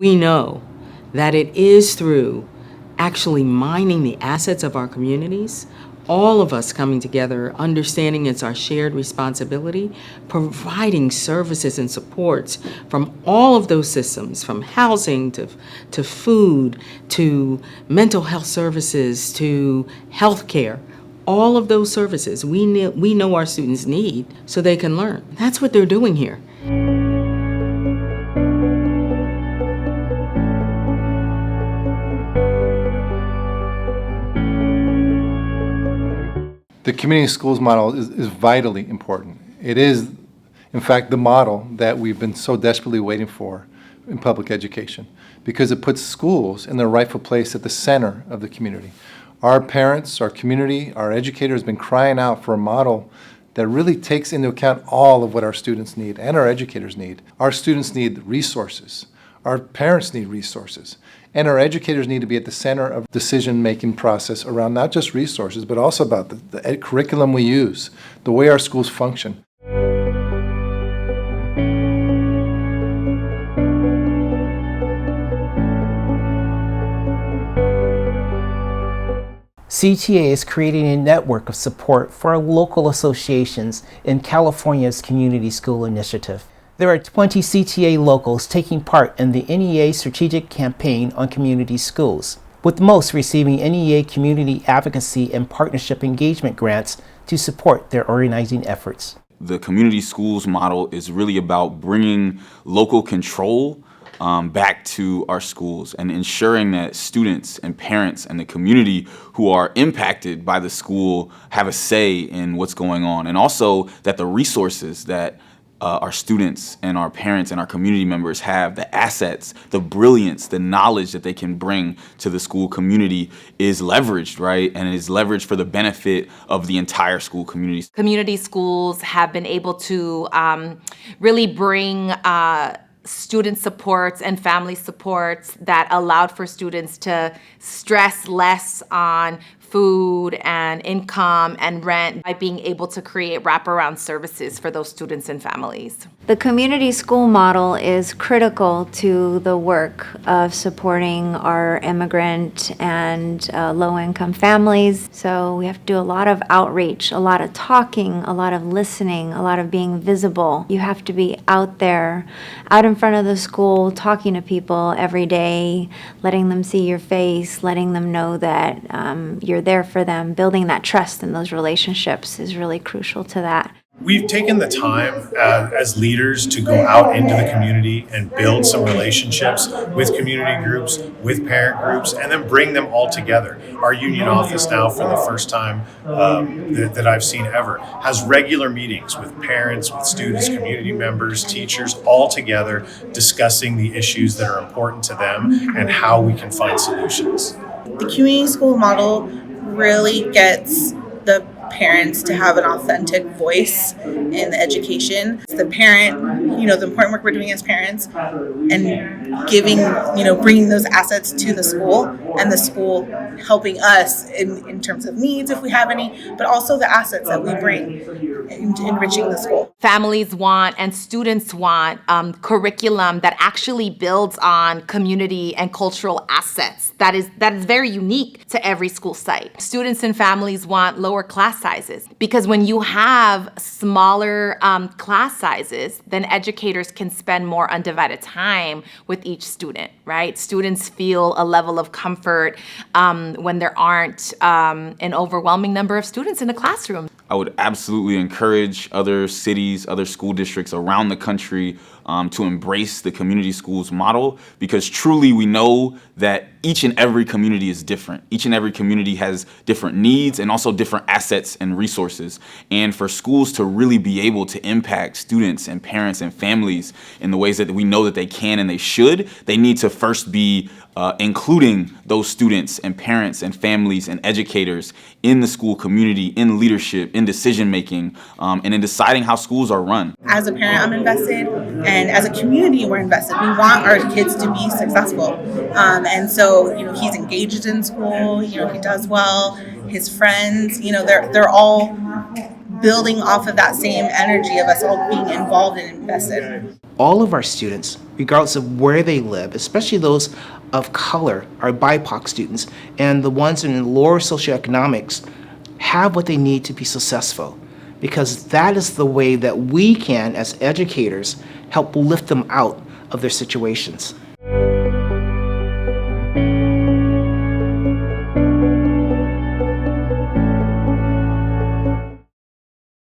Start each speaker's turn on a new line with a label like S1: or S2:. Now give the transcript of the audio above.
S1: We know that it is through actually mining the assets of our communities, all of us coming together, understanding it's our shared responsibility, providing services and supports from all of those systems, from housing to food, to mental health services, to healthcare. All of those services we know our students need so they can learn. That's what they're doing here.
S2: The community schools model is vitally important. It is, in fact, the model that we've been so desperately waiting for in public education, because it puts schools in their rightful place at the center of the community. Our parents, our community, our educators have been crying out for a model that really takes into account all of what our students need and our educators need. Our students need resources. Our parents need resources. And our educators need to be at the center of decision-making process around not just resources, but also about the curriculum we use, the way our schools function.
S3: CTA is creating a network of support for local associations in California's Community School Initiative. There are 20 CTA locals taking part in the NEA Strategic Campaign on Community Schools, with most receiving NEA Community Advocacy and Partnership Engagement grants to support their organizing efforts.
S4: The community schools model is really about bringing local control back to our schools and ensuring that students and parents and the community who are impacted by the school have a say in what's going on, and also that the resources that our students and our parents and our community members have, the assets, the brilliance, the knowledge that they can bring to the school community is leveraged, right? And it is leveraged for the benefit of the entire school community.
S5: Community schools have been able to really bring student supports and family supports that allowed for students to stress less on food and income and rent by being able to create wraparound services for those students and families.
S6: The community school model is critical to the work of supporting our immigrant and low-income families. So we have to do a lot of outreach, a lot of talking, a lot of listening, a lot of being visible. You have to be out there, out in front of the school, talking to people every day, letting them see your face, letting them know that you're there for them. Building that trust in those relationships is really crucial to that.
S7: We've taken the time as leaders to go out into the community and build some relationships with community groups, with parent groups, and then bring them all together. Our union office now, for the first time that I've seen ever, has regular meetings with parents, with students, community members, teachers, all together discussing the issues that are important to them and how we can find solutions.
S8: The community school model really gets the parents to have an authentic voice in the education. The parent, the important work we're doing as parents and giving, bringing those assets to the school, and the school helping us in terms of needs if we have any, but also the assets that we bring into enriching the school.
S5: Families want and students want curriculum that actually builds on community and cultural assets. That is very unique to every school site. Students and families want lower class sizes, because when you have smaller class sizes, then educators can spend more undivided time with each student, right? Students feel a level of comfort when there aren't an overwhelming number of students in the classroom.
S4: I would absolutely encourage other cities, other school districts around the country to embrace the community schools model, because truly we know that each and every community is different. Each and every community has different needs and also different assets and resources. And for schools to really be able to impact students and parents and families in the ways that we know that they can and they should, they need to first be including those students and parents and families and educators in the school community, in leadership, in decision making, and in deciding how schools are run.
S8: As a parent, I'm invested, and as a community, we're invested. We want our kids to be successful, and so he's engaged in school. He does well. His friends, they're all building off of that same energy of us all being involved and invested.
S3: all of our students, regardless of where they live, especially those of color, our BIPOC students, and the ones in lower socioeconomics, have what they need to be successful. Because that is the way that we can, as educators, help lift them out of their situations.